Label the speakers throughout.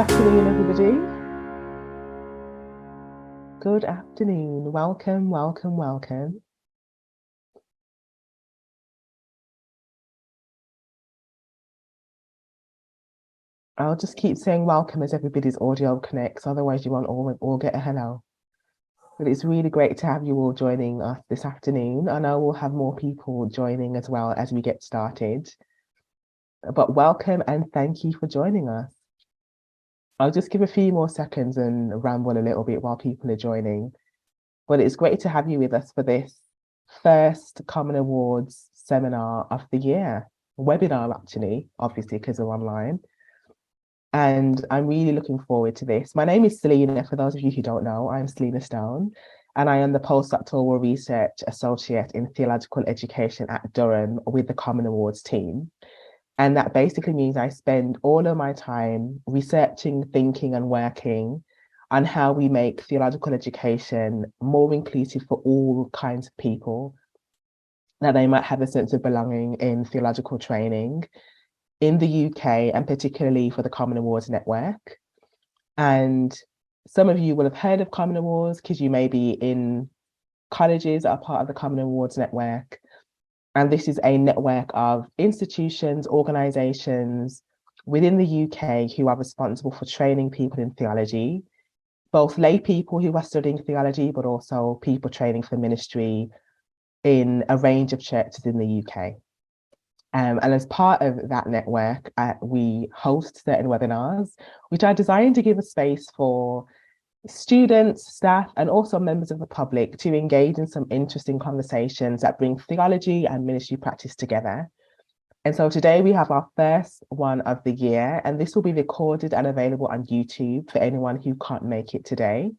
Speaker 1: afternoon, everybody. Good afternoon. Welcome, welcome, welcome. I'll just keep saying welcome as everybody's audio connects, otherwise you won't all get a hello. But it's really great to have you all joining us this afternoon. I know we'll have more people joining as well as we get started. But welcome and thank you for joining us. I'll just give a few more seconds and ramble a little bit while people are joining. But it's great to have you with us for this first Common Awards seminar of the year, webinar actually, obviously because we're online. And I'm really looking forward to this. My name is Selina, for those of you who don't know, I'm Selina Stone, and I am the Postdoctoral Research Associate in Theological Education at Durham with the Common Awards team. And that basically means I spend all of my time researching, thinking, and working on how we make theological education more inclusive for all kinds of people, that they might have a sense of belonging in theological training in the UK, and particularly for the Common Awards Network. And some of you will have heard of Common Awards because you may be in colleges that are part of the Common Awards Network. And this is a network of institutions, organisations within the UK who are responsible for training people in theology, both lay people who are studying theology, but also people training for ministry in a range of churches in the UK. And as part of that network, we host certain webinars, which are designed to give a space for students, staff, and also members of the public to engage in some interesting conversations that bring theology and ministry practice together. And so today we have our first one of the year, and this will be recorded and available on YouTube for anyone who can't make it today.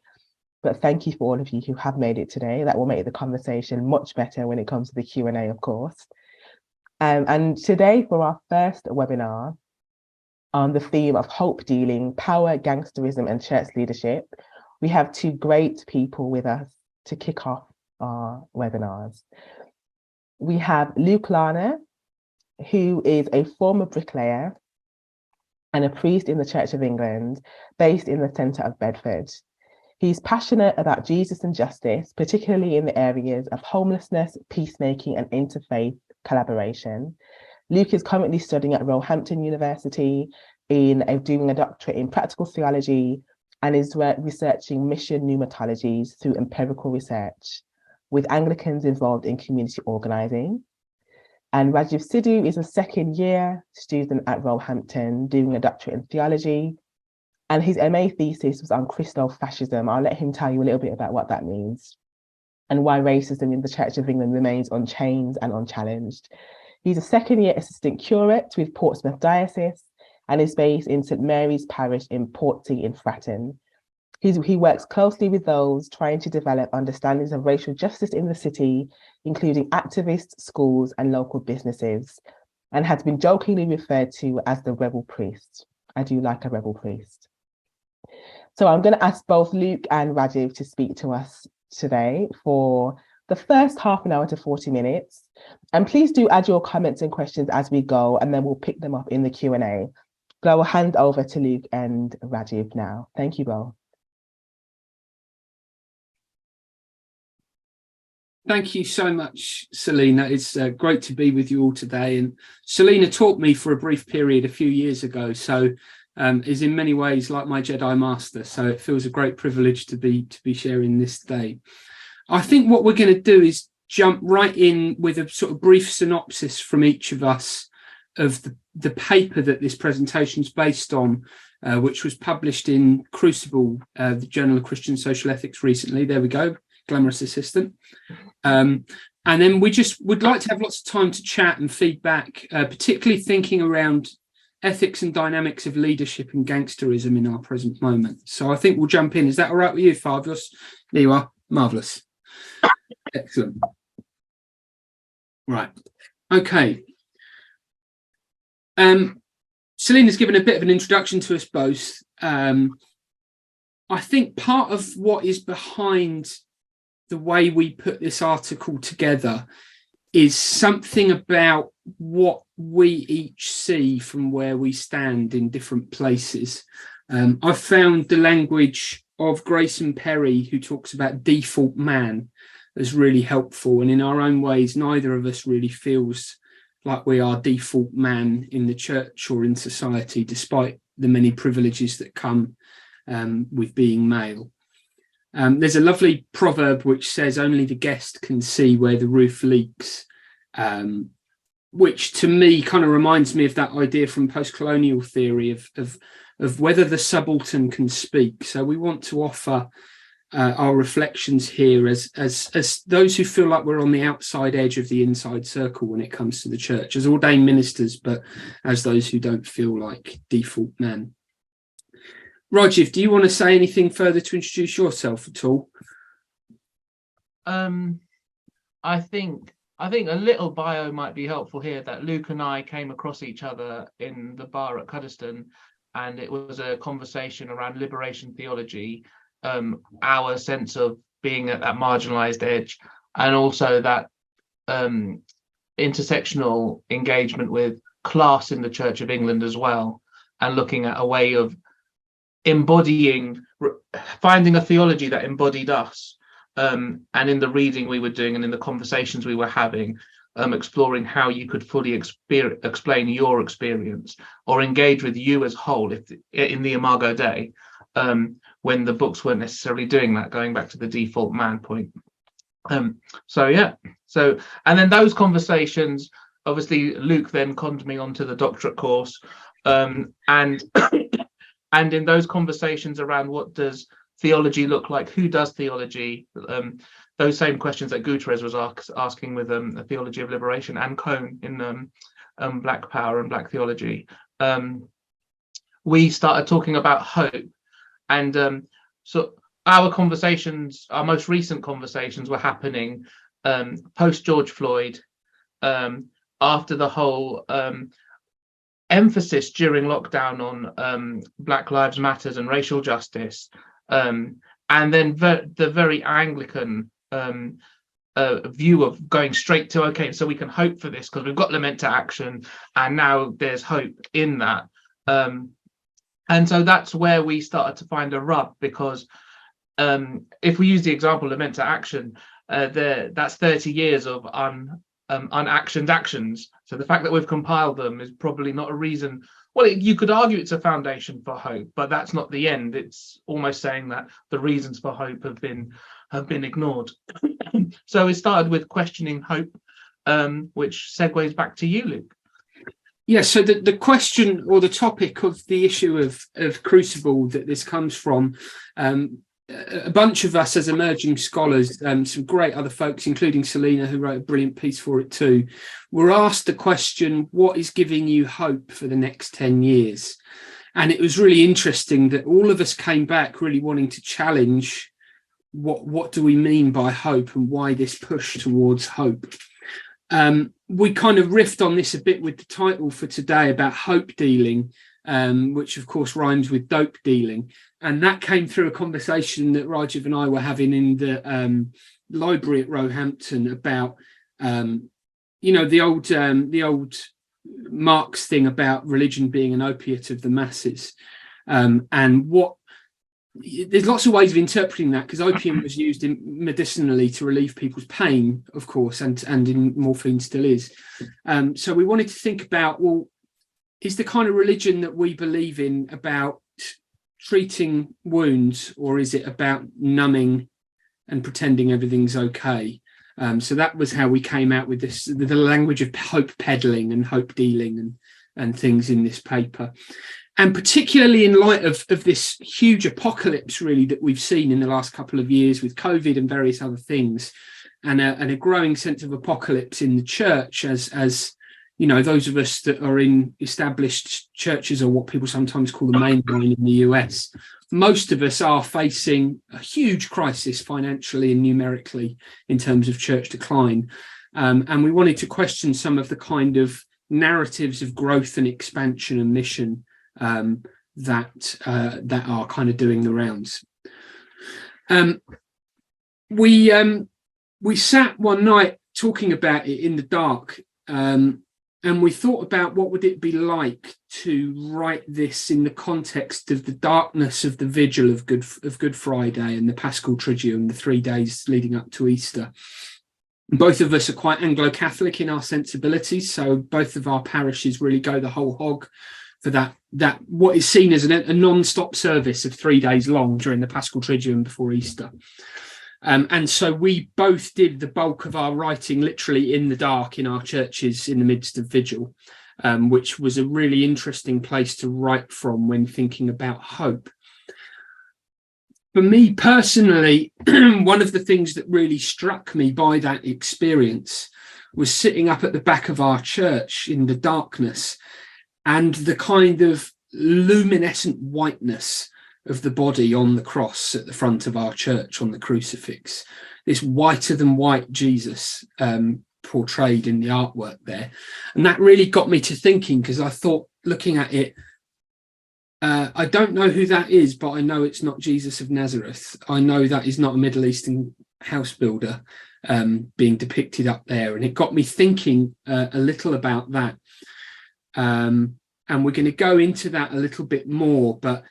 Speaker 1: But thank you for all of you who have made it today. That will make the conversation much better when it comes to the Q&A, of course. And today, for our first webinar on the theme of hope dealing, power, gangsterism, and church leadership, we have two great people with us to kick off our webinars. We have Luke Larner, who is a former bricklayer and a priest in the Church of England, based in the centre of Bedford. He's passionate about Jesus and justice, particularly in the areas of homelessness, peacemaking, and interfaith collaboration. Luke is currently studying at Roehampton University doing a doctorate in practical theology, and is researching mission pneumatologies through empirical research, with Anglicans involved in community organising. And Rajiv Sidhu is a second year student at Roehampton doing a doctorate in theology, and his MA thesis was on Christo-fascism. I'll let him tell you a little bit about what that means and why racism in the Church of England remains unchanged and unchallenged. He's a second year assistant curate with Portsmouth Diocese and is based in St Mary's Parish in Portsea in Fratton. He works closely with those trying to develop understandings of racial justice in the city, including activists, schools, and local businesses, and has been jokingly referred to as the rebel priest. I do like a rebel priest. So I'm going to ask both Luke and Rajiv to speak to us today for the first half an hour to 40 minutes. And please do add your comments and questions as we go, and then we'll pick them up in the Q&A. But I will hand over to Luke and Rajiv now. Thank you both.
Speaker 2: Thank you so much, Selina. It's great to be with you all today. And Selina taught me for a brief period a few years ago, so is in many ways like my Jedi Master. So it feels a great privilege to be sharing this day. I think what we're going to do is jump right in with a sort of brief synopsis from each of us of the paper that this presentation is based on, which was published in Crucible, the Journal of Christian Social Ethics recently. There we go, glamorous assistant. And then we just would like to have lots of time to chat and feedback, particularly thinking around ethics and dynamics of leadership and gangsterism in our present moment. So I think we'll jump in. Is that all right with you, Fabulous? There you are. Marvellous. Excellent. Right. Okay. Selina's given a bit of an introduction to us both. I think part of what is behind the way we put this article together is something about what we each see from where we stand in different places. I've found the language of Grayson Perry, who talks about default man, as really helpful. And in our own ways, neither of us really feels like we are default man in the church or in society, despite the many privileges that come with being male. There's a lovely proverb which says only the guest can see where the roof leaks, which to me kind of reminds me of that idea from post-colonial theory of whether the subaltern can speak. So we want to offer our reflections here as those who feel like we're on the outside edge of the inside circle when it comes to the church, as ordained ministers, but as those who don't feel like default men. Rajiv, do you want to say anything further to introduce yourself at all?
Speaker 3: I think a little bio might be helpful here, that Luke and I came across each other in the bar at Cuddesdon, and it was a conversation around liberation theology, our sense of being at that marginalized edge, and also that intersectional engagement with class in the Church of England as well, and looking at a way of finding a theology that embodied us, and in the reading we were doing and in the conversations we were having, exploring how you could fully explain your experience or engage with you as whole, if in the Imago Dei, when the books weren't necessarily doing that, going back to the default man point. And then those conversations, obviously Luke then conned me onto the doctorate course, and and in those conversations around what does theology look like, who does theology, those same questions that Guterres was asking with a theology of liberation, and Cone in Black Power and Black Theology, we started talking about hope. And so our most recent conversations were happening post George Floyd, after the whole emphasis during lockdown on Black Lives Matters and racial justice, and then the very Anglican view of going straight to, okay, so we can hope for this because we've got lament to action, and now there's hope in that. And so that's where we started to find a rub, because if we use the example lament to action, that's 30 years of unactioned actions. So the fact that we've compiled them is probably not a reason. Well, you could argue it's a foundation for hope, but that's not the end. It's almost saying that the reasons for hope have been ignored. So it started with questioning hope, which segues back to you, Luke.
Speaker 2: Yeah, so the question or the topic of the issue of Crucible that this comes from, a bunch of us as emerging scholars, some great other folks, including Selina, who wrote a brilliant piece for it too, were asked the question, what is giving you hope for the next 10 years? And it was really interesting that all of us came back really wanting to challenge what do we mean by hope and why this push towards hope. We kind of riffed on this a bit with the title for today about hope dealing, which of course rhymes with dope dealing. And that came through a conversation that Rajiv and I were having in the library at Roehampton about, the old Marx thing about religion being an opiate of the masses. And what there's lots of ways of interpreting that, because opium was used medicinally to relieve people's pain, of course, and in morphine still is. So we wanted to think about, well, is the kind of religion that we believe in about treating wounds, or is it about numbing and pretending everything's okay? So that was how we came out with this, the language of hope peddling and hope dealing and things in this paper. And particularly in light of this huge apocalypse, really, that we've seen in the last couple of years with COVID and various other things, and a growing sense of apocalypse in the church, as you know, those of us that are in established churches, or what people sometimes call the mainline in the US, most of us are facing a huge crisis financially and numerically in terms of church decline. And we wanted to question some of the kind of narratives of growth and expansion and mission that are kind of doing the rounds. We sat one night talking about it in the dark, and we thought about what would it be like to write this in the context of the darkness of the vigil of Good Friday and the Paschal Triduum, the 3 days leading up to Easter. Both of us are quite Anglo-Catholic in our sensibilities, so both of our parishes really go the whole hog for that what is seen as a non-stop service of 3 days long during the Paschal Triduum before Easter. And so we both did the bulk of our writing literally in the dark in our churches in the midst of vigil, which was a really interesting place to write from when thinking about hope. For me personally, one of the things that really struck me by that experience was sitting up at the back of our church in the darkness and the kind of luminescent whiteness of the body on the cross at the front of our church on the crucifix, this whiter than white Jesus portrayed in the artwork there. And that really got me to thinking, because I thought, looking at it, I don't know who that is, but I know it's not Jesus of Nazareth. I know that is not a Middle Eastern house builder being depicted up there. And it got me thinking a little about that. And we're going to go into that a little bit more, but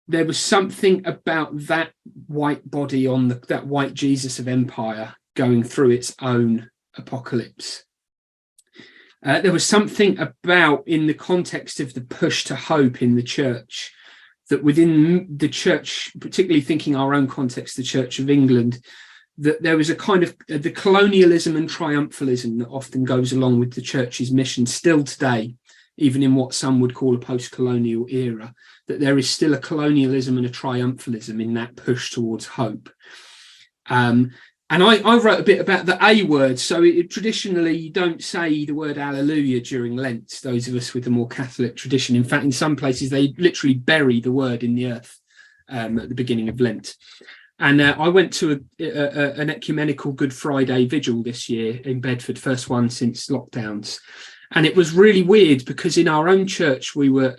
Speaker 2: there was something about that white body on that white Jesus of empire going through its own apocalypse. There was something about, in the context of the push to hope in the church, that within the church, particularly thinking our own context, the Church of England, that there was a kind of the colonialism and triumphalism that often goes along with the church's mission still today, even in what some would call a post-colonial era, that there is still a colonialism and a triumphalism in that push towards hope. And I wrote a bit about the A word. So traditionally, you don't say the word hallelujah during Lent, those of us with the more Catholic tradition. In fact, in some places, they literally bury the word in the earth at the beginning of Lent. And I went to an ecumenical Good Friday vigil this year in Bedford, first one since lockdowns. And it was really weird because in our own church, we were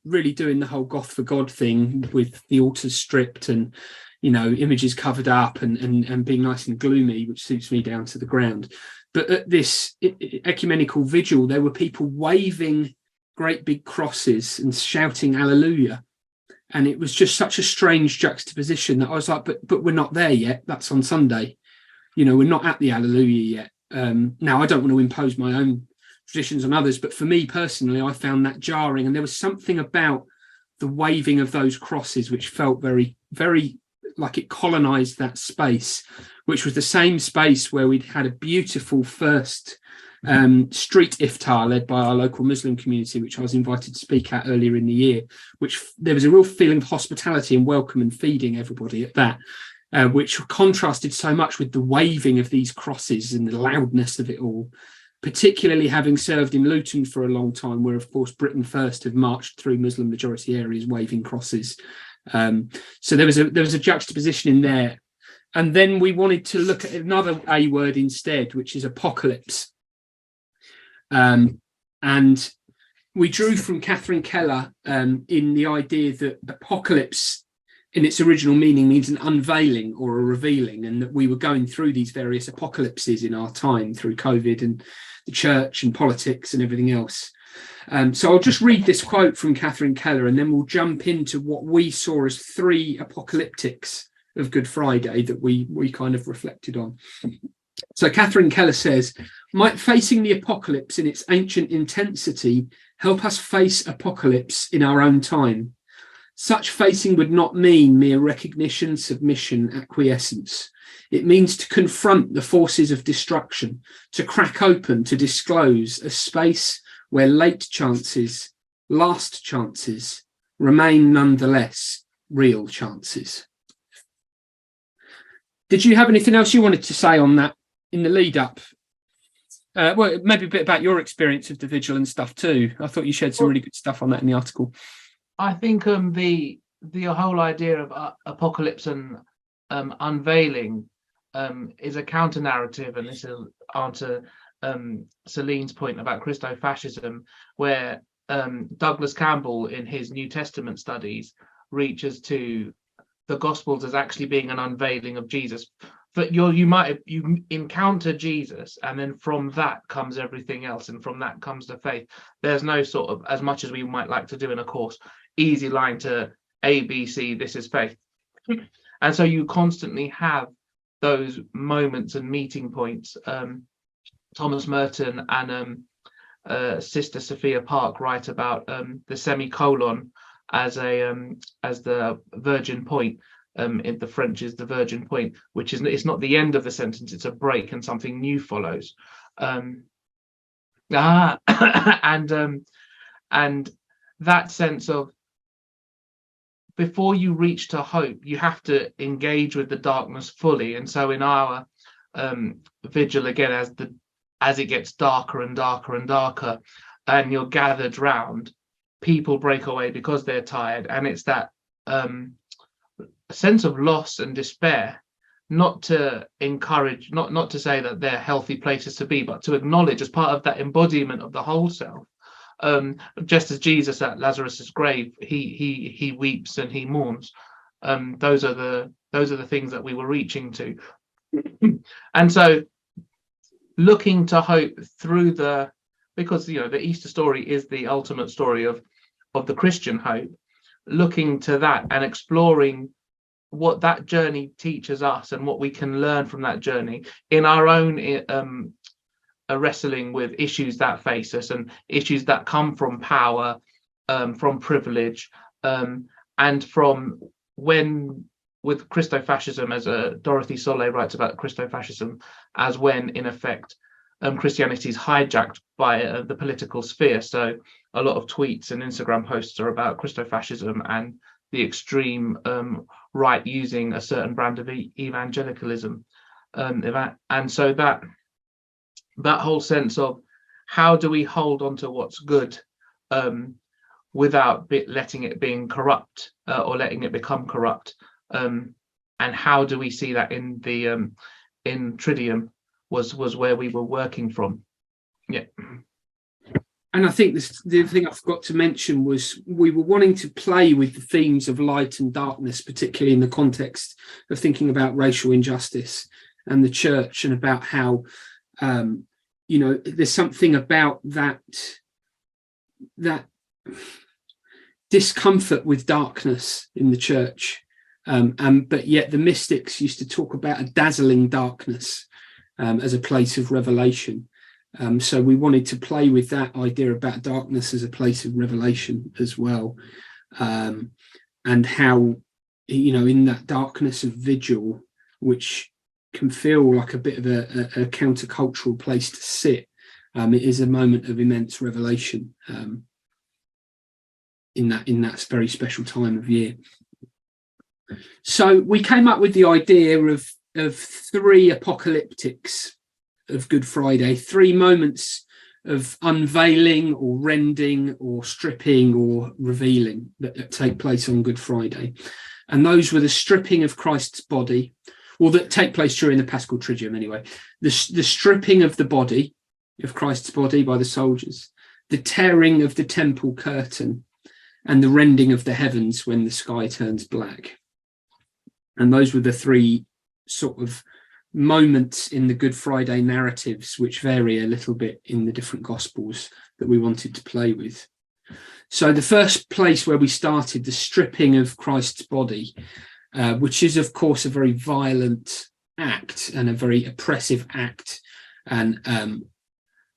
Speaker 2: really doing the whole goth for God thing with the altars stripped and, you know, images covered up and being nice and gloomy, which suits me down to the ground. But at this ecumenical vigil, there were people waving great big crosses and shouting hallelujah. And it was just such a strange juxtaposition that I was like, but we're not there yet. That's on Sunday. You know, we're not at the hallelujah yet. Now, I don't want to impose my own traditions on others, but for me personally, I found that jarring. And there was something about the waving of those crosses which felt very, very like it colonized that space, which was the same space where we'd had a beautiful first street iftar led by our local Muslim community, which I was invited to speak at earlier in the year, which there was a real feeling of hospitality and welcome and feeding everybody at that, which contrasted so much with the waving of these crosses and the loudness of it all, particularly having served in Luton for a long time, where, of course, Britain First have marched through Muslim majority areas waving crosses. So there was a juxtaposition in there. And then we wanted to look at another A word instead, which is apocalypse. And we drew from Catherine Keller in the idea that apocalypse in its original meaning means an unveiling or a revealing, and that we were going through these various apocalypses in our time through COVID and the church and politics and everything else. So I'll just read this quote from Catherine Keller, and then we'll jump into what we saw as 3 apocalyptics of Good Friday that we kind of reflected on. So Catherine Keller says, might facing the apocalypse in its ancient intensity help us face apocalypse in our own time? Such facing would not mean mere recognition, submission, acquiescence. It means to confront the forces of destruction, to crack open, to disclose a space where late chances, last chances, remain nonetheless real chances. Did you have anything else you wanted to say on that in the lead up? Well, maybe a bit about your experience of the vigil and stuff too. I thought you shared some really good stuff on that in the article.
Speaker 3: I think the whole idea of apocalypse and unveiling is a counter narrative, and this will answer Celine's point about Christo-fascism, where Douglas Campbell in his New Testament studies reaches to the Gospels as actually being an unveiling of Jesus but you encounter Jesus, and then from that comes everything else, and from that comes the faith. There's no sort of, as much as we might like to do in a course, easy line to A, B, C, this is faith. And so you constantly have those moments and meeting points. Thomas Merton and Sister Sophia Park write about the semicolon as the virgin point. In the French is the virgin point, which is, it's not the end of the sentence, it's a break and something new follows. And that sense of, before you reach to hope, you have to engage with the darkness fully. And so in our vigil, again, as it gets darker and darker and darker, and you're gathered round, people break away because they're tired, and it's that sense of loss and despair, not to encourage, not to say that they're healthy places to be, but to acknowledge as part of that embodiment of the whole self. Just as Jesus at Lazarus's grave, he weeps and he mourns. Those are the things that we were reaching to. And so looking to hope through because the Easter story is the ultimate story of the Christian hope, looking to that and exploring what that journey teaches us and what we can learn from that journey in our own wrestling with issues that face us, and issues that come from power, from privilege, and from when, with Christofascism, as Dorothy Solle writes about Christofascism, as when in effect Christianity is hijacked by the political sphere. So a lot of tweets and Instagram posts are about Christofascism and the extreme right using a certain brand of evangelicalism, and so that whole sense of, how do we hold on to what's good without letting it being corrupt, or letting it become corrupt, and how do we see that in the in Triduum was where we were working from. Yeah.
Speaker 2: And I think the thing I forgot to mention was, we were wanting to play with the themes of light and darkness, particularly in the context of thinking about racial injustice and the church, and about how there's something about that discomfort with darkness in the church, but yet the mystics used to talk about a dazzling darkness as a place of revelation. So we wanted to play with that idea about darkness as a place of revelation as well, and how in that darkness of vigil, which can feel like a bit of a countercultural place to sit, it is a moment of immense revelation in that very special time of year. So we came up with the idea of three apocalyptics of Good Friday, three moments of unveiling or rending or stripping or revealing that take place on Good Friday. And those were the stripping of Christ's body, or that take place during the Paschal Triduum anyway. The stripping of the body, of Christ's body, by the soldiers, the tearing of the temple curtain, and the rending of the heavens when the sky turns black. And those were the three sort of moments in the Good Friday narratives, which vary a little bit in the different Gospels, that we wanted to play with. So the first place where we started, the stripping of Christ's body, which is, of course, a very violent act and a very oppressive act. And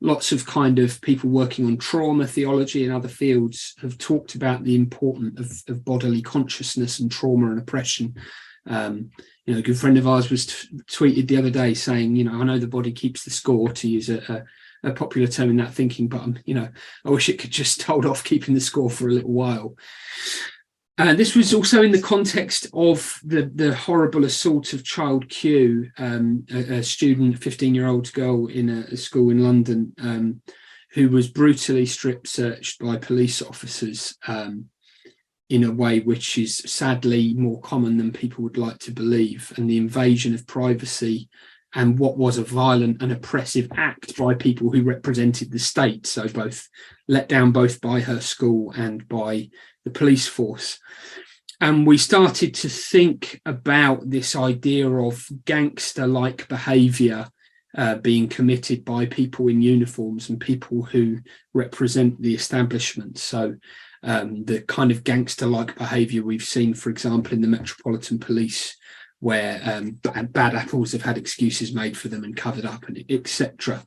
Speaker 2: lots of kind of people working on trauma theology and other fields have talked about the importance of bodily consciousness and trauma and oppression. A good friend of ours was tweeted the other day saying, I know the body keeps the score, to use a popular term in that thinking, but I wish it could just hold off keeping the score for a little while. This was also in the context of the horrible assault of child Q, a student, a 15-year-old girl in a school in London, who was brutally strip searched by police officers in a way which is sadly more common than people would like to believe, and the invasion of privacy and what was a violent and oppressive act by people who represented the state, so let down both by her school and by the police force. And we started to think about this idea of gangster-like behaviour being committed by people in uniforms and people who represent the establishment. So the kind of gangster-like behaviour we've seen, for example, in the Metropolitan Police, where bad apples have had excuses made for them and covered up, and etc.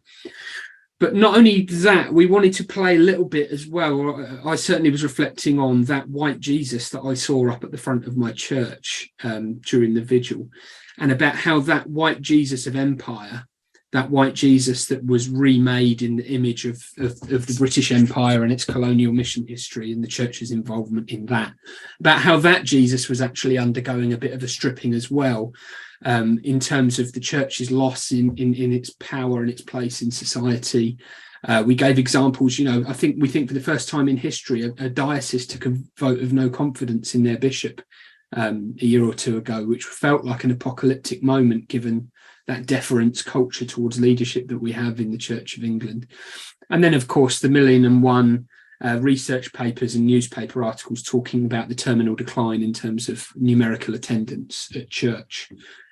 Speaker 2: But not only that, we wanted to play a little bit as well. I certainly was reflecting on that white Jesus that I saw up at the front of my church during the vigil, and about how that white Jesus of empire, that white Jesus that was remade in the image of the British Empire and its colonial mission history and the church's involvement in that, about how that Jesus was actually undergoing a bit of a stripping as well, in terms of the church's loss in its power and its place in society. We gave examples, we think for the first time in history, a diocese took a vote of no confidence in their bishop a year or two ago, which felt like an apocalyptic moment given that deference culture towards leadership that we have in the Church of England. And then, of course, the 1,000,001 research papers and newspaper articles talking about the terminal decline in terms of numerical attendance at church,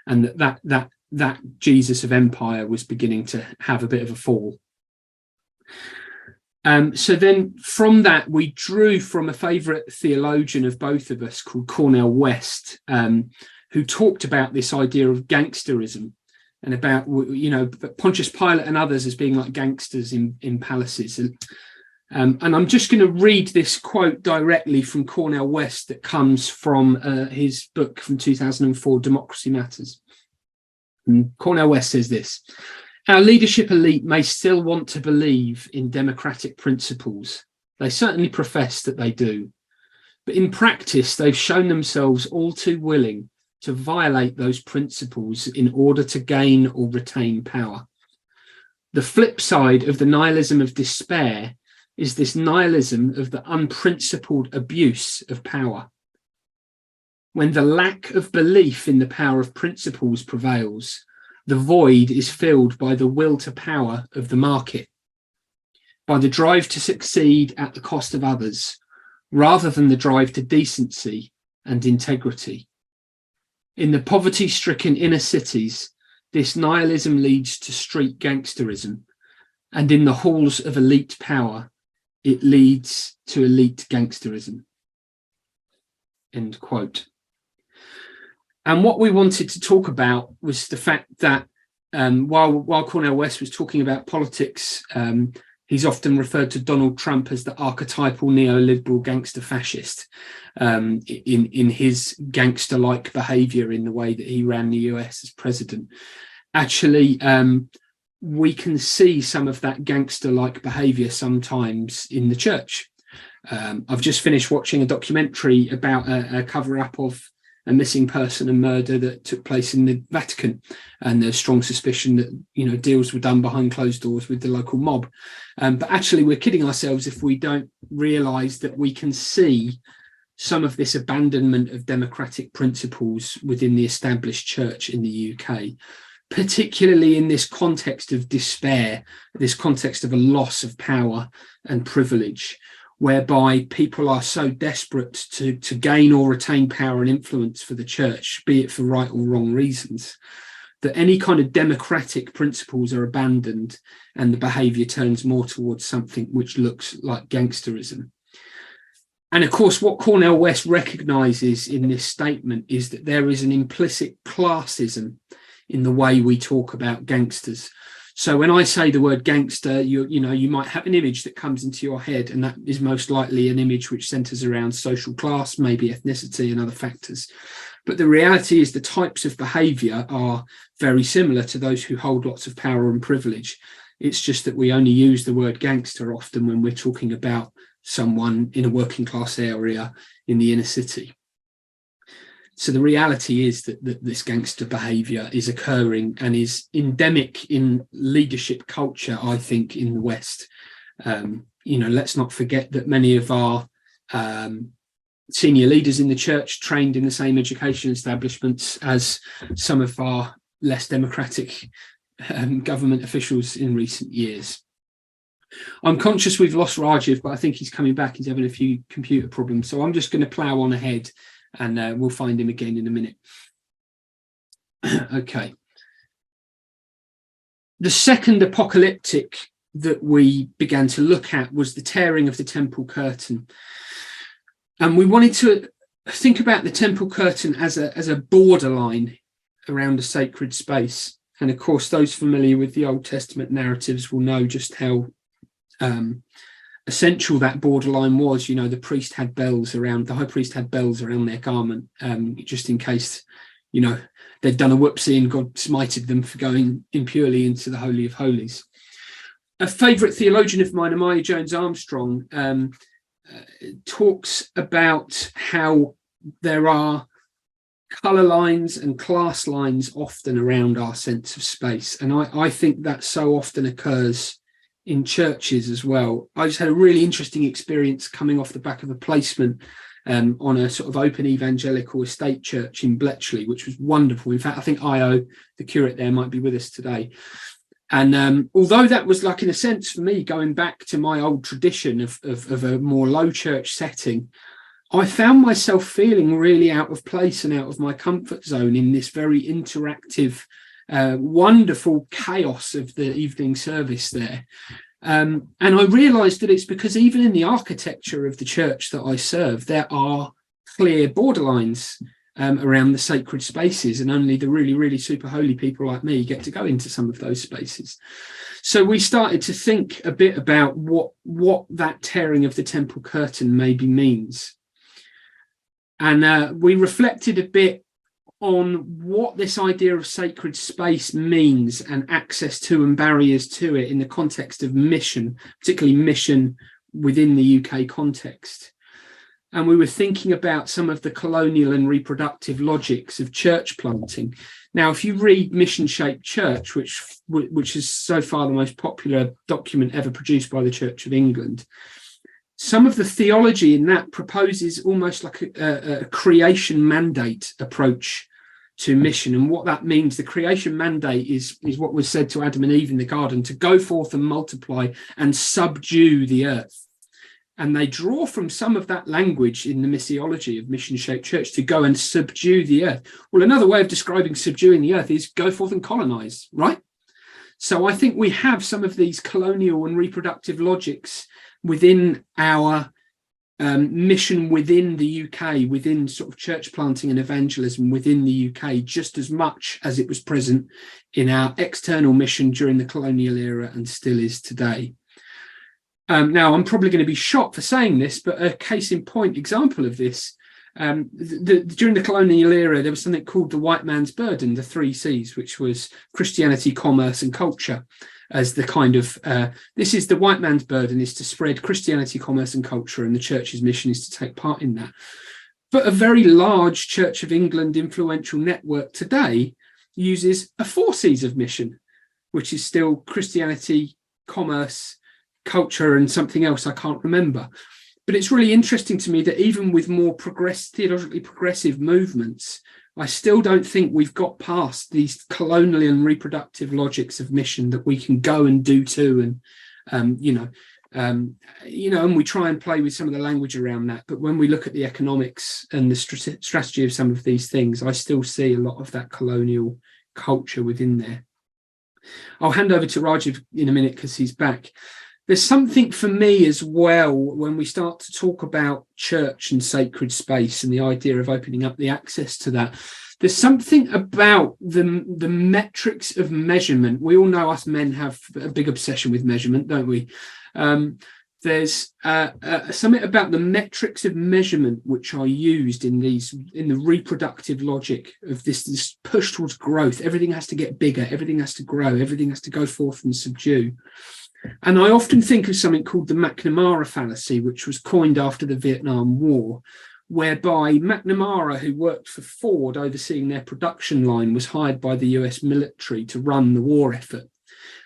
Speaker 2: and that Jesus of empire was beginning to have a bit of a fall. So then from that, we drew from a favourite theologian of both of us called Cornel West, who talked about this idea of gangsterism and about, Pontius Pilate and others as being like gangsters in palaces. And I'm just going to read this quote directly from Cornel West that comes from his book from 2004, Democracy Matters. And Cornel West says this: "Our leadership elite may still want to believe in democratic principles. They certainly profess that they do. But in practice, they've shown themselves all too willing to violate those principles in order to gain or retain power. The flip side of the nihilism of despair is this nihilism of the unprincipled abuse of power. When the lack of belief in the power of principles prevails, the void is filled by the will to power of the market, by the drive to succeed at the cost of others, rather than the drive to decency and integrity. In the poverty-stricken inner cities, this nihilism leads to street gangsterism, and in the halls of elite power, it leads to elite gangsterism." End quote. And what we wanted to talk about was the fact that while Cornel West was talking about politics, he's often referred to Donald Trump as the archetypal neoliberal gangster fascist in his gangster-like behaviour in the way that he ran the US as president. Actually, we can see some of that gangster-like behaviour sometimes in the church. I've just finished watching a documentary about a cover-up of a missing person and murder that took place in the Vatican, and there's strong suspicion that deals were done behind closed doors with the local mob. But actually, we're kidding ourselves if we don't realise that we can see some of this abandonment of democratic principles within the established church in the UK, particularly in this context of despair, this context of a loss of power and privilege, whereby people are so desperate to gain or retain power and influence for the church, be it for right or wrong reasons, that any kind of democratic principles are abandoned and the behaviour turns more towards something which looks like gangsterism. And of course, what Cornel West recognises in this statement is that there is an implicit classism in the way we talk about gangsters. So when I say the word gangster, you might have an image that comes into your head, and that is most likely an image which centres around social class, maybe ethnicity and other factors. But the reality is the types of behaviour are very similar to those who hold lots of power and privilege. It's just that we only use the word gangster often when we're talking about someone in a working class area in the inner city. So the reality is that this gangster behaviour is occurring and is endemic in leadership culture, I think, in the West. Let's not forget that many of our senior leaders in the church trained in the same education establishments as some of our less democratic government officials in recent years. I'm conscious we've lost Rajiv, but I think he's coming back. He's having a few computer problems. So I'm just going to plough on ahead and we'll find him again in a minute. Okay. The second apocalyptic that we began to look at was the tearing of the temple curtain. And we wanted to think about the temple curtain as a borderline around a sacred space. And of course, those familiar with the Old Testament narratives will know just how essential that borderline was. You know, the high priest had bells around their garment, just in case, you know, they'd done a whoopsie and God smited them for going impurely into the Holy of Holies. A favourite theologian of mine, Amaya Jones Armstrong, talks about how there are colour lines and class lines often around our sense of space. And I think that so often occurs in churches as well. I just had a really interesting experience coming off the back of a placement on a sort of open evangelical estate church in Bletchley, which was wonderful. In fact, I think Io, the curate there, might be with us today. And although that was, like, in a sense for me, going back to my old tradition of a more low church setting, I found myself feeling really out of place and out of my comfort zone in this very interactive, wonderful chaos of the evening service there. And I realised that it's because even in the architecture of the church that I serve, there are clear borderlines around the sacred spaces, and only the really, really super holy people like me get to go into some of those spaces. So we started to think a bit about what that tearing of the temple curtain maybe means. And we reflected a bit on what this idea of sacred space means and access to and barriers to it in the context of mission, particularly mission within the UK context. And we were thinking about some of the colonial and reproductive logics of church planting. Now, if you read Mission Shaped Church, which is so far the most popular document ever produced by the Church of England, some of the theology in that proposes almost like a creation mandate approach to mission. And what that means, the creation mandate is what was said to Adam and Eve in the garden, to go forth and multiply and subdue the earth. And they draw from some of that language in the missiology of Mission Shaped Church to go and subdue the earth. Well, another way of describing subduing the earth is go forth and colonize, right? So I think we have some of these colonial and reproductive logics within our mission within the UK, within sort of church planting and evangelism within the UK, just as much as it was present in our external mission during the colonial era and still is today. Now, I'm probably going to be shot for saying this, but a case in point example of this, during the colonial era, there was something called the white man's burden, the 3 C's, which was Christianity, commerce, and culture, as the kind of, this is the white man's burden, is to spread Christianity, commerce, and culture, and the church's mission is to take part in that. But a very large Church of England influential network today uses a 4 C's of mission, which is still Christianity, commerce, culture, and something else I can't remember. But it's really interesting to me that even with more theologically progressive movements, I still don't think we've got past these colonial and reproductive logics of mission that we can go and do too, and and we try and play with some of the language around that. But when we look at the economics and the strategy of some of these things, I still see a lot of that colonial culture within there. I'll hand over to Rajiv in a minute because he's back. There's something for me as well when we start to talk about church and sacred space and the idea of opening up the access to that. There's something about the metrics of measurement. We all know us men have a big obsession with measurement, don't we? There's something about the metrics of measurement which are used in the reproductive logic of this push towards growth. Everything has to get bigger, everything has to grow, everything has to go forth and subdue. And I often think of something called the McNamara fallacy, which was coined after the Vietnam War, whereby McNamara, who worked for Ford overseeing their production line, was hired by the US military to run the war effort.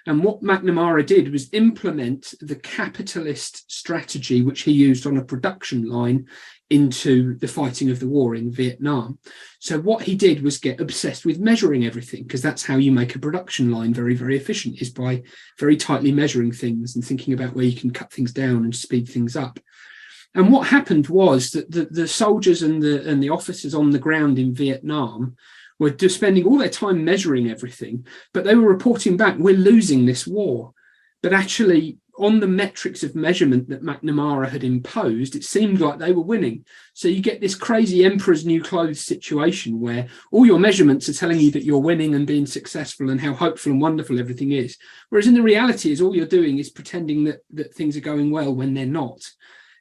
Speaker 2: And what McNamara did was implement the capitalist strategy which he used on a production line into the fighting of the war in Vietnam. So what he did was get obsessed with measuring everything, because that's how you make a production line very, very efficient, is by very tightly measuring things and thinking about where you can cut things down and speed things up. And what happened was that the soldiers and the officers on the ground in Vietnam were just spending all their time measuring everything, but they were reporting back, we're losing this war. But actually, on the metrics of measurement that McNamara had imposed, it seemed like they were winning. So you get this crazy emperor's new clothes situation where all your measurements are telling you that you're winning and being successful and how hopeful and wonderful everything is. Whereas in the reality is all you're doing is pretending that things are going well when they're not.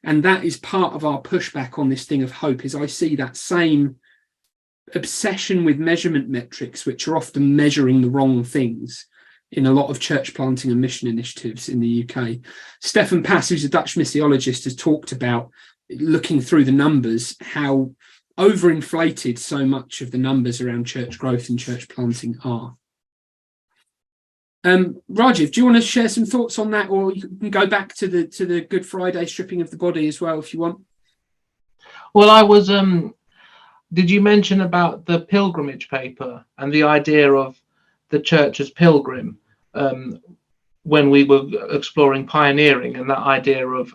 Speaker 2: And that is part of our pushback on this thing of hope, is I see that same obsession with measurement metrics, which are often measuring the wrong things in a lot of church planting and mission initiatives in the UK. Stefan Pass, who's a Dutch missiologist, has talked about, looking through the numbers, how overinflated so much of the numbers around church growth and church planting are. Rajiv, do you want to share some thoughts on that, or you can go back to the Good Friday stripping of the body as well if you want?
Speaker 3: Well, I was did you mention about the pilgrimage paper and the idea of the church as pilgrim, when we were exploring pioneering, and that idea of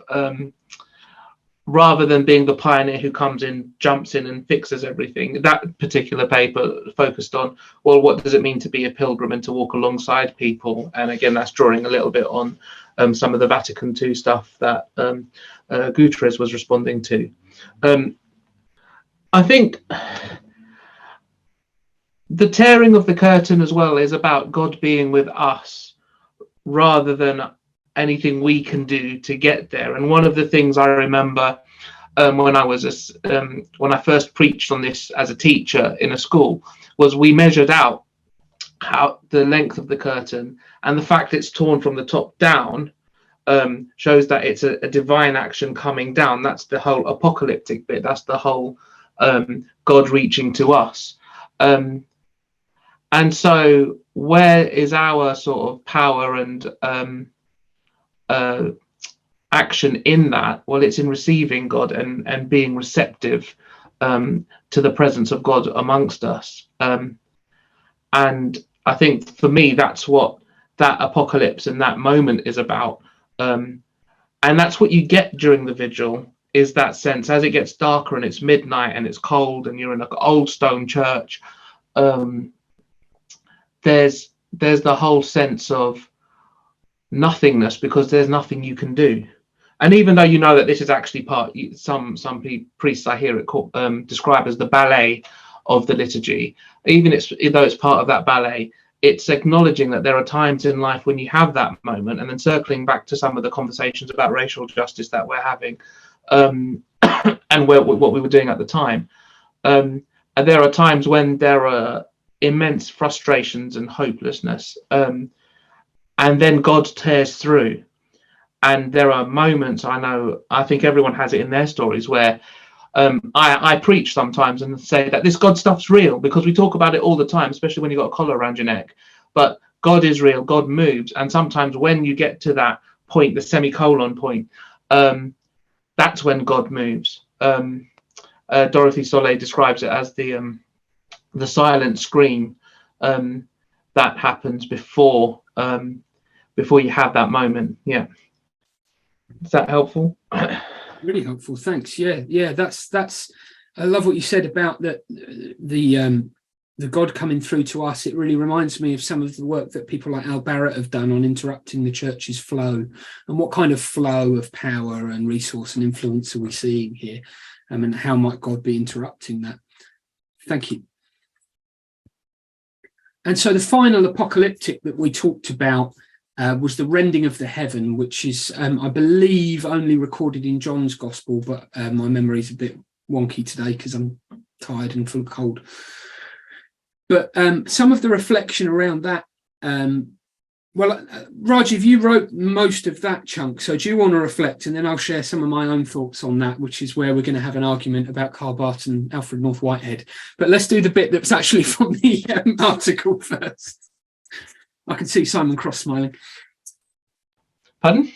Speaker 3: rather than being the pioneer who comes in, jumps in and fixes everything, that particular paper focused on, well, what does it mean to be a pilgrim and to walk alongside people? And again, that's drawing a little bit on some of the Vatican II stuff that Guterres was responding to. I think the tearing of the curtain as well is about God being with us rather than anything we can do to get there. And one of the things I remember when I first preached on this as a teacher in a school was we measured out how the length of the curtain, and the fact it's torn from the top down shows that it's a divine action coming down. That's the whole apocalyptic bit. That's the whole God reaching to us. And so where is our sort of power and action in that? Well, it's in receiving God and being receptive to the presence of God amongst us. And I think for me, that's what that apocalypse and that moment is about. And that's what you get during the vigil, is that sense as it gets darker and it's midnight and it's cold and you're in an old stone church. There's the whole sense of nothingness, because there's nothing you can do. And even though you know that this is actually some priests I hear it described as the ballet of the liturgy, though it's part of that ballet, it's acknowledging that there are times in life when you have that moment, and then circling back to some of the conversations about racial justice that we're having, and what we were doing at the time. And there are times when there are immense frustrations and hopelessness, and then God tears through. And there are moments, I think everyone has it in their stories, where I preach sometimes and say that this God stuff's real, because we talk about it all the time, especially when you've got a collar around your neck. But God is real, God moves. And sometimes when you get to that point, the semicolon point, that's when God moves. Dorothy Soleil describes it as the silent scream that happens before you have that moment. Yeah. Is that helpful?
Speaker 2: Really helpful, thanks. Yeah, that's I love what you said about the God coming through to us. It really reminds me of some of the work that people like Al Barrett have done on interrupting the church's flow, and what kind of flow of power and resource and influence are we seeing here, and how might God be interrupting that? Thank you. And so the final apocalyptic that we talked about was the rending of the heaven, which is, I believe, only recorded in John's Gospel, but my memory is a bit wonky today because I'm tired and full of cold. But some of the reflection around that, Rajiv, you wrote most of that chunk, so do you want to reflect, and then I'll share some of my own thoughts on that, which is where we're going to have an argument about Karl Barth and Alfred North Whitehead. But let's do the bit that's actually from the article first. I can see Simon Cross smiling.
Speaker 3: Pardon?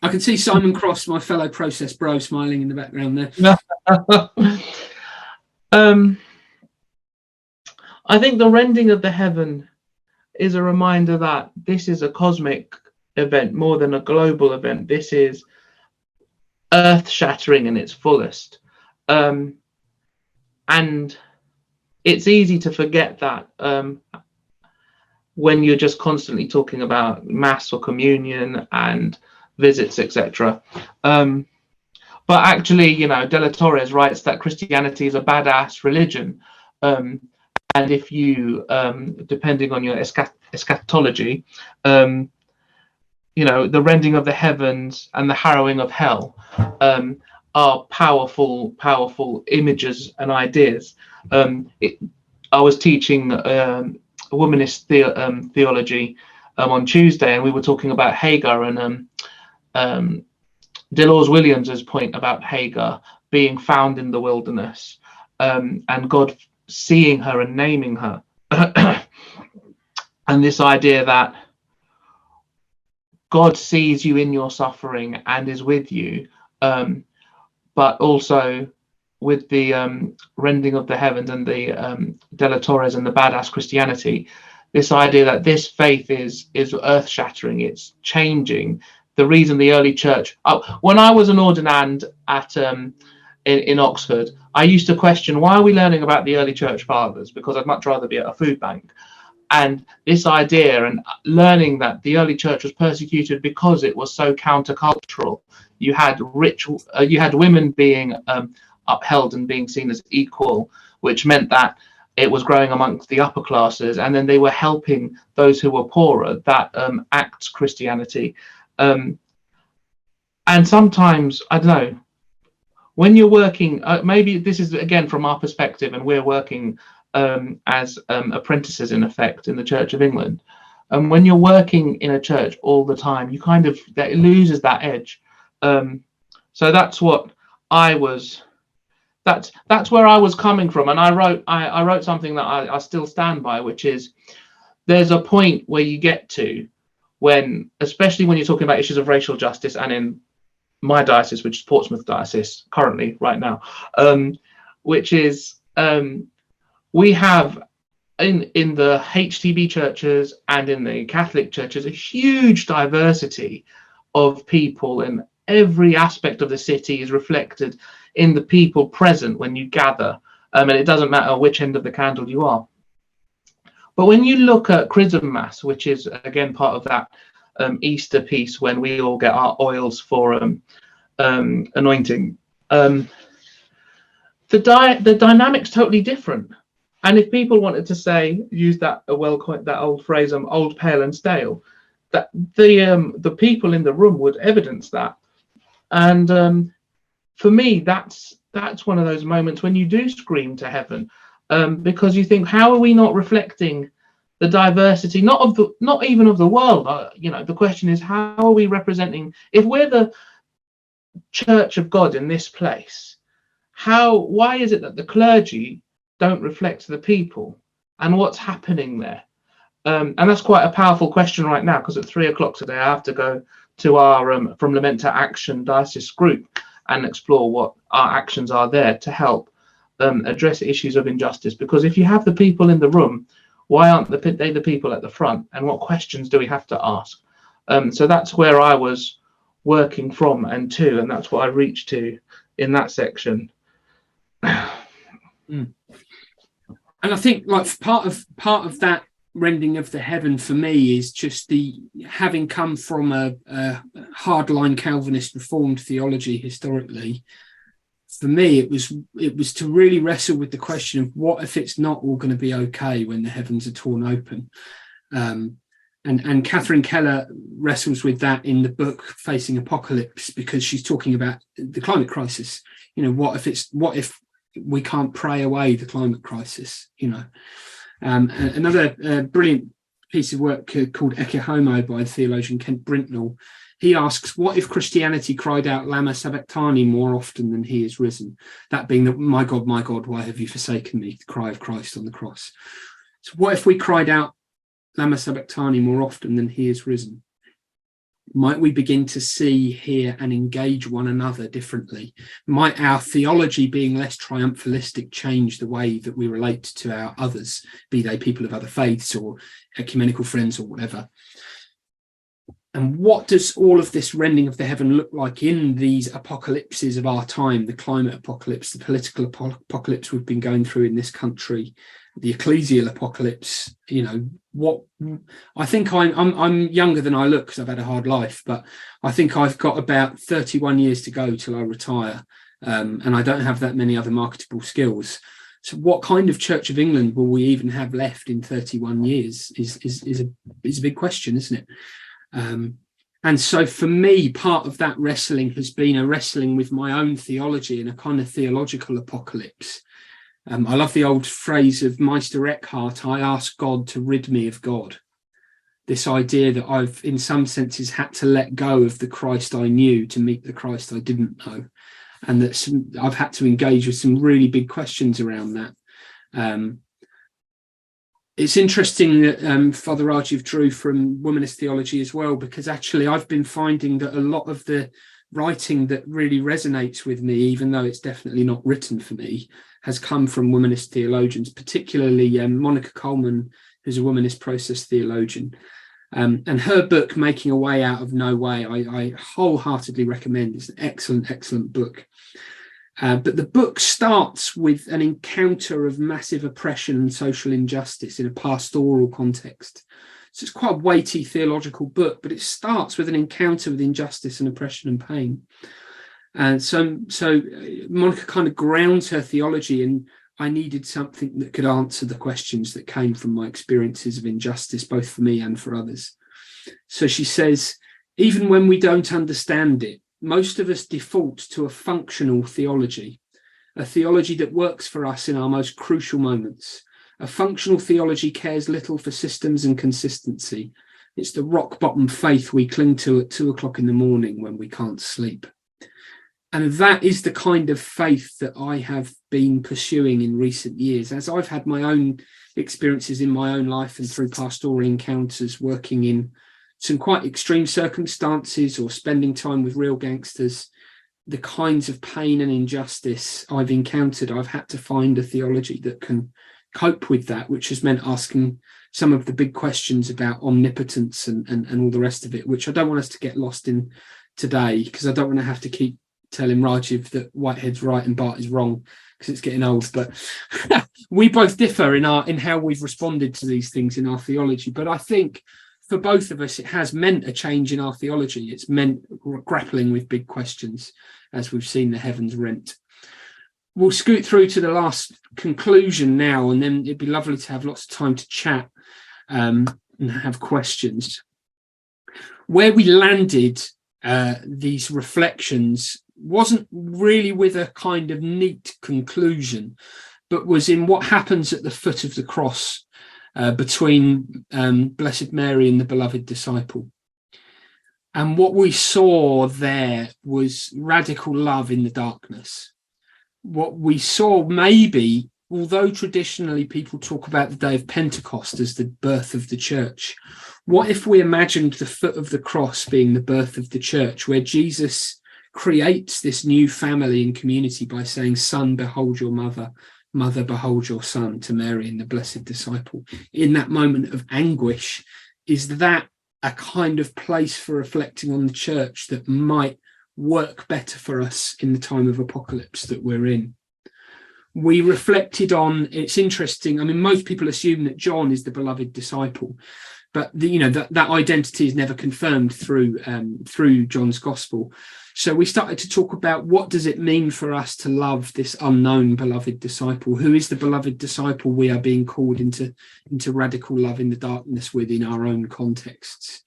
Speaker 2: I can see Simon Cross, my fellow process bro, smiling in the background there.
Speaker 3: I think the rending of the heaven is a reminder that this is a cosmic event more than a global event. This is earth-shattering in its fullest. And it's easy to forget that when you're just constantly talking about mass or communion and visits, etc. But actually, you know, De La Torres writes that Christianity is a badass religion. And if you, depending on your eschatology, you know, the rending of the heavens and the harrowing of hell are powerful images and ideas. I was teaching womanist theology on Tuesday, and we were talking about Hagar, and Delors Williams's point about Hagar being found in the wilderness, and God seeing her and naming her, and this idea that God sees you in your suffering and is with you, but also with the rending of the heavens and the De La Torres and the badass Christianity, this idea that this faith is earth-shattering, it's changing. The reason the early church, when I was an ordinand at in Oxford, I used to question, why are we learning about the early church fathers? Because I'd much rather be at a food bank. And this idea and learning that the early church was persecuted because it was so countercultural. You had women being upheld and being seen as equal, which meant that it was growing amongst the upper classes, and then they were helping those who were poorer. That acts Christianity. And sometimes, I don't know, when you're working, maybe this is again from our perspective, and we're working as apprentices in effect in the Church of England. And when you're working in a church all the time, you kind of, that loses that edge. So that's what I was. That's where I was coming from, and I wrote something that I still stand by, which is there's a point where you get to when, especially when you're talking about issues of racial justice, and in my diocese, which is Portsmouth Diocese currently right now, which is we have in the HTB churches and in the Catholic churches a huge diversity of people, and every aspect of the city is reflected in the people present when you gather, and it doesn't matter which end of the candle you are. But when you look at Chrism Mass, which is again part of that Easter piece when we all get our oils for anointing, the dynamic's totally different. And if people wanted to say, use that that old phrase, old, pale and stale, that the people in the room would evidence that. And for me, that's one of those moments when you do scream to heaven, because you think, how are we not reflecting the diversity, not even of the world? You know, the question is, how are we representing? If we're the Church of God in this place, why is it that the clergy don't reflect the people, and what's happening there? And that's quite a powerful question right now, because at 3 o'clock today I have to go to our From Lament to Action diocese group and explore what our actions are there to help address issues of injustice. Because if you have the people in the room, why aren't they the people at the front, and what questions do we have to ask? So that's where I was working from and to, and that's what I reached to in that section.
Speaker 2: And I think, like, part of that rending of the heaven for me is just the having come from a hardline Calvinist Reformed theology historically. For me, it was to really wrestle with the question of what if it's not all going to be okay when the heavens are torn open. And Catherine Keller wrestles with that in the book Facing Apocalypse, because she's talking about the climate crisis. You know, what if we can't pray away the climate crisis? You know, another brilliant piece of work called Ecce Homo by the theologian Kent Brintnell. He asks, what if Christianity cried out Lama Sabachthani more often than he is risen? That being the my God, why have you forsaken me? The cry of Christ on the cross. So what if we cried out Lama Sabachthani more often than he is risen? Might we begin to see, hear, and engage one another differently? Might our theology being less triumphalistic change the way that we relate to our others, be they people of other faiths or ecumenical friends or whatever? And what does all of this rending of the heaven look like in these apocalypses of our time, the climate apocalypse, the political apocalypse we've been going through in this country, the ecclesial apocalypse? What I think I'm younger than I look because I've had a hard life, but I think I've got about 31 years to go till I retire, and I don't have that many other marketable skills. So what kind of Church of England will we even have left in 31 years is a big question, isn't it? And so for me, part of that wrestling has been a wrestling with my own theology and a kind of theological apocalypse. I love the old phrase of Meister Eckhart, I ask God to rid me of God. This idea that I've, in some senses, had to let go of the Christ I knew to meet the Christ I didn't know. And that I've had to engage with some really big questions around that. It's interesting that Father Rajiv drew from womanist theology as well, because actually I've been finding that a lot of the writing that really resonates with me, even though it's definitely not written for me, has come from womanist theologians, particularly Monica Coleman, who's a womanist process theologian. And her book, Making a Way Out of No Way, I wholeheartedly recommend. It's an excellent, excellent book. But the book starts with an encounter of massive oppression and social injustice in a pastoral context. So it's quite a weighty theological book, but it starts with an encounter with injustice and oppression and pain. And so Monica kind of grounds her theology, and I needed something that could answer the questions that came from my experiences of injustice, both for me and for others. So she says, even when we don't understand it, most of us default to a functional theology, a theology that works for us in our most crucial moments. A functional theology cares little for systems and consistency. It's the rock bottom faith we cling to at 2 o'clock in the morning when we can't sleep. And that is the kind of faith that I have been pursuing in recent years, as I've had my own experiences in my own life and through pastoral encounters, working in some quite extreme circumstances or spending time with real gangsters. The kinds of pain and injustice I've encountered, I've had to find a theology that can cope with that, which has meant asking some of the big questions about omnipotence and all the rest of it, which I don't want us to get lost in today, because I don't want to have to keep telling Rajiv that Whitehead's right and Bart is wrong, because it's getting old. But we both differ in how we've responded to these things in our theology. But I think for both of us, it has meant a change in our theology. It's meant grappling with big questions, as we've seen the heavens rent. We'll scoot through to the last conclusion now, and then it'd be lovely to have lots of time to chat and have questions. Where we landed these reflections wasn't really with a kind of neat conclusion, but was in what happens at the foot of the cross between Blessed Mary and the beloved disciple. And what we saw there was radical love in the darkness. What we saw, maybe, although traditionally people talk about the day of Pentecost as the birth of the church, what if we imagined the foot of the cross being the birth of the church, where Jesus creates this new family and community by saying, "Son, behold your mother, mother, behold your son," to Mary and the blessed disciple. In that moment of anguish, is that a kind of place for reflecting on the church that might work better for us in the time of apocalypse that we're in? We reflected on, it's interesting, I mean, most people assume that John is the beloved disciple, but that identity is never confirmed through John's gospel. So we started to talk about, what does it mean for us to love this unknown beloved disciple? Who is the beloved disciple we are being called into radical love in the darkness within our own contexts?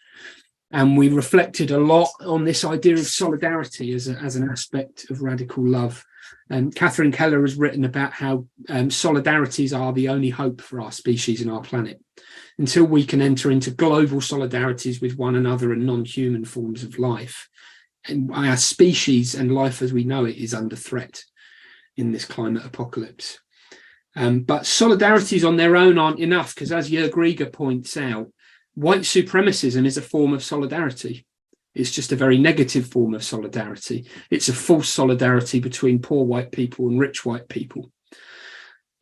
Speaker 2: And we reflected a lot on this idea of solidarity as an aspect of radical love. And Catherine Keller has written about how solidarities are the only hope for our species and our planet. Until we can enter into global solidarities with one another and non-human forms of life, and our species and life as we know it is under threat in this climate apocalypse. But solidarities on their own aren't enough, because as Jörg Rieger points out, white supremacism is a form of solidarity. It's just a very negative form of solidarity. It's a false solidarity between poor white people and rich white people.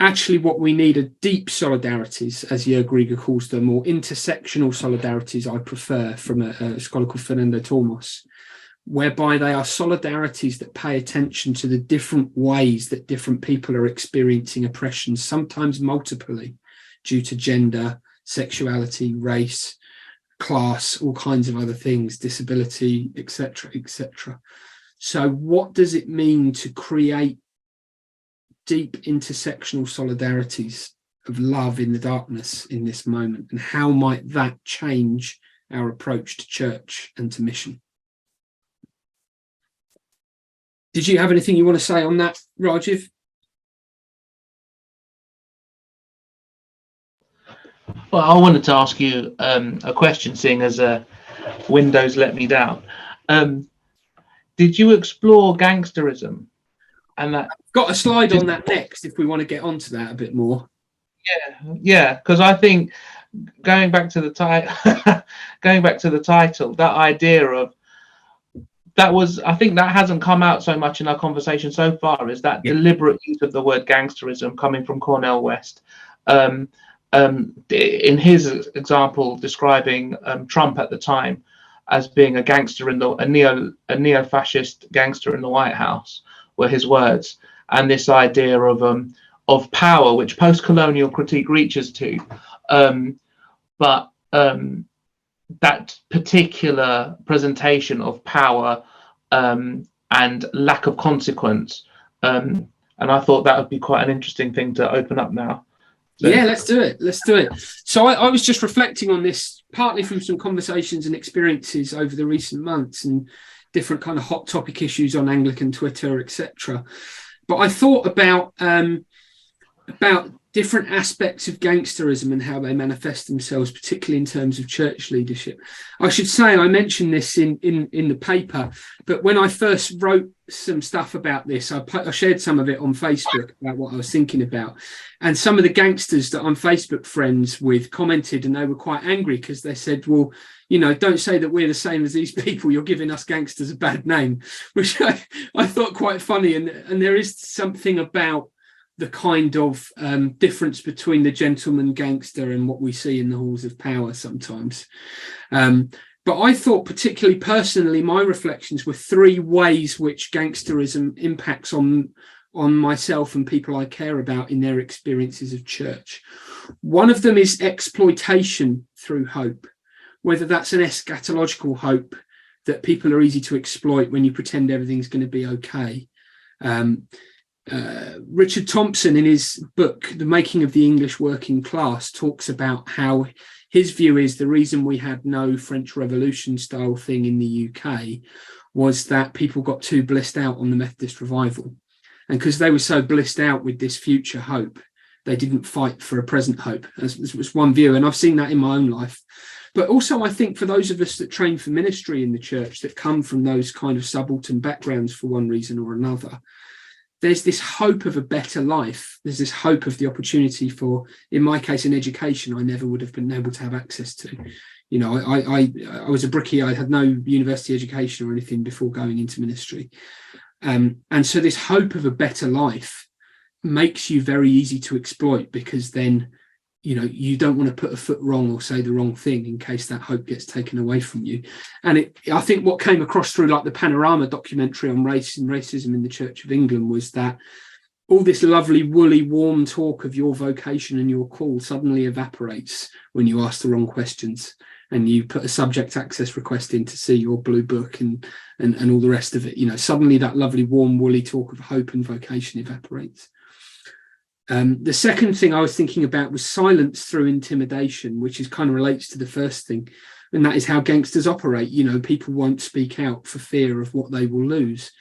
Speaker 2: actually what we need are deep solidarities, as Jörg Rieger calls them, or intersectional solidarities, I prefer, from a scholar called Fernando Tormos, whereby they are solidarities that pay attention to the different ways that different people are experiencing oppression, sometimes multiply, due to gender, sexuality, race, class, all kinds of other things, disability, etc., etc. So what does it mean to create deep intersectional solidarities of love in the darkness in this moment, and how might that change our approach to church and to mission? Did you have anything you want to say on that, Rajiv?
Speaker 3: Well, I wanted to ask you a question, seeing as Windows let me down. Did you explore gangsterism? And that
Speaker 2: got a slide on that next, if we want to get onto that a bit more.
Speaker 3: Yeah, because I think going back to the title, that idea of that was, I think that hasn't come out so much in our conversation so far, is that deliberate use of the word gangsterism coming from Cornel West. In his example, describing Trump at the time as being a gangster a neo-fascist gangster in the White House, were his words, and this idea of power, which post-colonial critique reaches to, but that particular presentation of power and lack of consequence, and I thought that would be quite an interesting thing to open up now. So.
Speaker 2: Yeah, let's do it. So I was just reflecting on this, partly from some conversations and experiences over the recent months and different kind of hot topic issues on Anglican Twitter, etc. But I thought about different aspects of gangsterism and how they manifest themselves, particularly in terms of church leadership. I should say, I mentioned this in the paper, but when I first wrote some stuff about this, I shared some of it on Facebook about what I was thinking about. And some of the gangsters that I'm Facebook friends with commented, and they were quite angry because they said, well, you know, don't say that we're the same as these people. You're giving us gangsters a bad name, which I thought quite funny. And there is something about the kind of difference between the gentleman gangster and what we see in the halls of power sometimes. But I thought, particularly personally, my reflections were three ways which gangsterism impacts on myself and people I care about in their experiences of church. One of them is exploitation through hope, whether that's an eschatological hope that people are easy to exploit when you pretend everything's going to be okay. Richard Thompson, in his book, The Making of the English Working Class, talks about how his view is the reason we had no French Revolution style thing in the UK was that people got too blissed out on the Methodist revival. And because they were so blissed out with this future hope, they didn't fight for a present hope. This was one view, and I've seen that in my own life. But also, I think for those of us that train for ministry in the church, that come from those kind of subaltern backgrounds for one reason or another, there's this hope of a better life. There's this hope of the opportunity for, in my case, an education I never would have been able to have access to. You know, I was a brickie. I had no university education or anything before going into ministry. And so this hope of a better life makes you very easy to exploit, because then, you know, you don't want to put a foot wrong or say the wrong thing in case that hope gets taken away from you. And I think what came across through like the Panorama documentary on race and racism in the Church of England was that all this lovely, woolly, warm talk of your vocation and your call suddenly evaporates when you ask the wrong questions and you put a subject access request in to see your blue book and all the rest of it. You know, suddenly that lovely, warm, woolly talk of hope and vocation evaporates. The second thing I was thinking about was silence through intimidation, which is kind of relates to the first thing. And that is how gangsters operate. You know, people won't speak out for fear of what they will lose.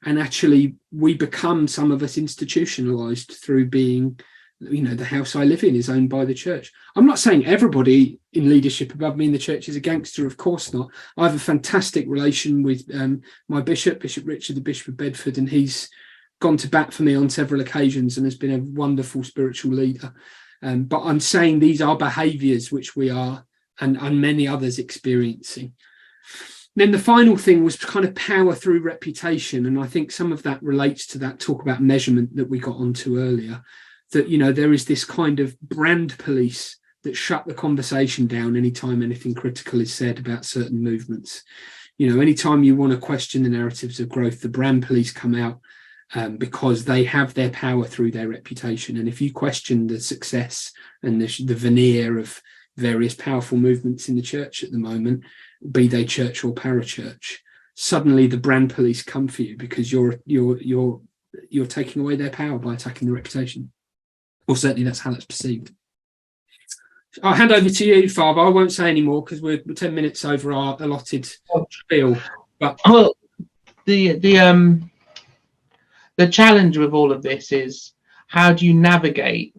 Speaker 2: And actually, we become, some of us, institutionalized through being, you know, the house I live in is owned by the church. I'm not saying everybody in leadership above me in the church is a gangster, of course not. I have a fantastic relation with my bishop, Bishop Richard, the Bishop of Bedford, and he's gone to bat for me on several occasions and has been a wonderful spiritual leader. But I'm saying these are behaviours which we are, and many others, experiencing. Then the final thing was kind of power through reputation. And I think some of that relates to that talk about measurement that we got onto earlier, that, there is this kind of brand police that shut the conversation down anytime anything critical is said about certain movements. Anytime you want to question the narratives of growth, the brand police come out because they have their power through their reputation. And if you question the success and the veneer of various powerful movements in the church at the moment, be they church or parachurch, suddenly the brand police come for you because you're taking away their power by attacking the reputation. Or certainly that's how that's perceived. I'll hand over to you, Father. I won't say any more because we're 10 minutes over our allotted spiel. But
Speaker 3: the challenge with all of this is, how do you navigate?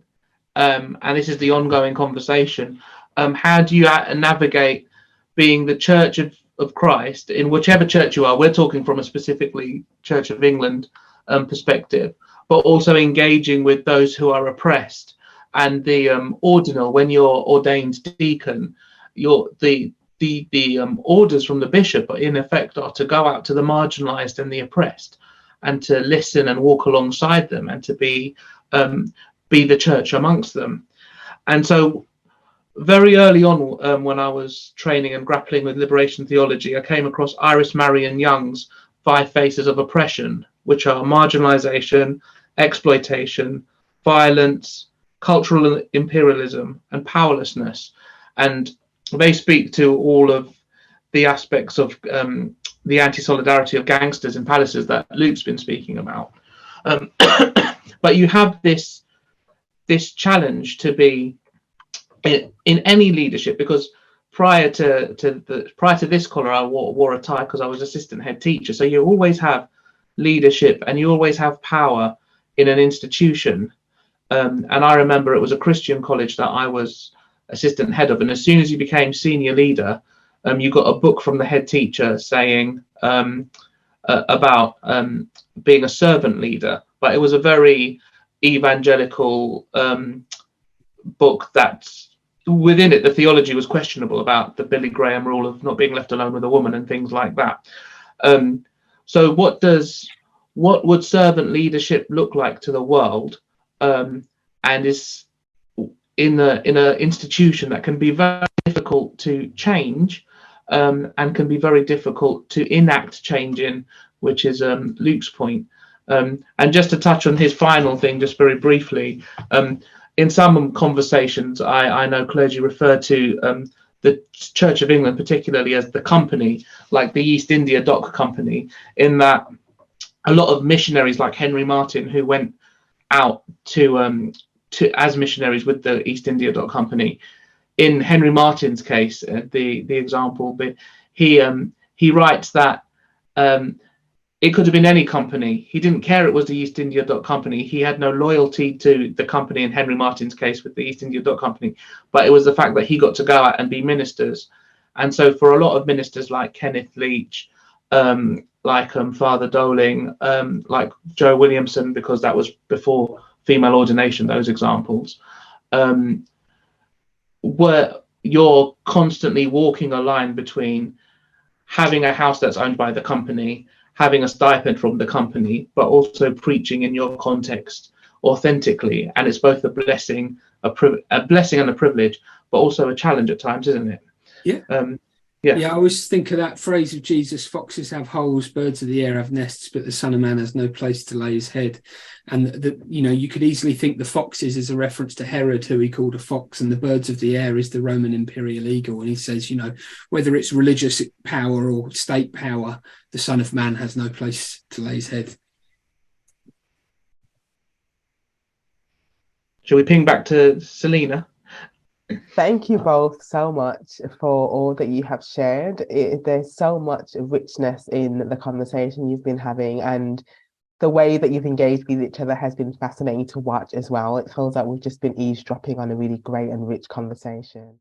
Speaker 3: And this is the ongoing conversation. How do you navigate being the Church of Christ in whichever church you are? We're talking from a specifically Church of England perspective, but also engaging with those who are oppressed. And the ordinal, when you're ordained deacon, the orders from the bishop in effect are to go out to the marginalized and the oppressed, and to listen and walk alongside them, and to be the church amongst them. And so very early on, when I was training and grappling with liberation theology, I came across Iris Marion Young's 5 Faces of Oppression, which are marginalization, exploitation, violence, cultural imperialism, and powerlessness. And they speak to all of the aspects of the anti-solidarity of gangsters in palaces that Luke's been speaking about. But you have this challenge to be in any leadership, because prior to this collar, I wore a tie because I was assistant head teacher. So you always have leadership and you always have power in an institution. And I remember it was a Christian college that I was assistant head of, and as soon as you became senior leader, you got a book from the head teacher saying about being a servant leader. But it was a very evangelical book that within it the theology was questionable, about the Billy Graham rule of not being left alone with a woman and things like that. So what would servant leadership look like to the world, and is in a institution that can be very difficult to change, and can be very difficult to enact change in, which is Luke's point. And just to touch on his final thing, just very briefly, in some conversations, I know clergy refer to the Church of England, particularly as the company, like the East India Dock Company, in that a lot of missionaries like Henry Martin, who went out to as missionaries with the East India Dock Company. In Henry Martin's case, the example, but he writes that it could have been any company. He didn't care it was the East India Dock Company. He had no loyalty to the company in Henry Martin's case with the East India Dock Company, but it was the fact that he got to go out and be ministers. And so for a lot of ministers like Kenneth Leach, like Father Doling, like Joe Williamson, because that was before female ordination, those examples, where you're constantly walking a line between having a house that's owned by the company, having a stipend from the company, but also preaching in your context authentically. And it's both a blessing, a blessing and a privilege, but also a challenge at times, isn't it?
Speaker 2: Yeah. Yeah, I always think of that phrase of Jesus: foxes have holes, birds of the air have nests, but the Son of Man has no place to lay his head. And you could easily think the foxes is a reference to Herod, who he called a fox, and the birds of the air is the Roman imperial eagle. And he says, whether it's religious power or state power, the Son of Man has no place to lay his head.
Speaker 3: Shall we ping back to Selina?
Speaker 1: Thank you both so much for all that you have shared. There's so much richness in the conversation you've been having, and the way that you've engaged with each other has been fascinating to watch as well. It feels like we've just been eavesdropping on a really great and rich conversation.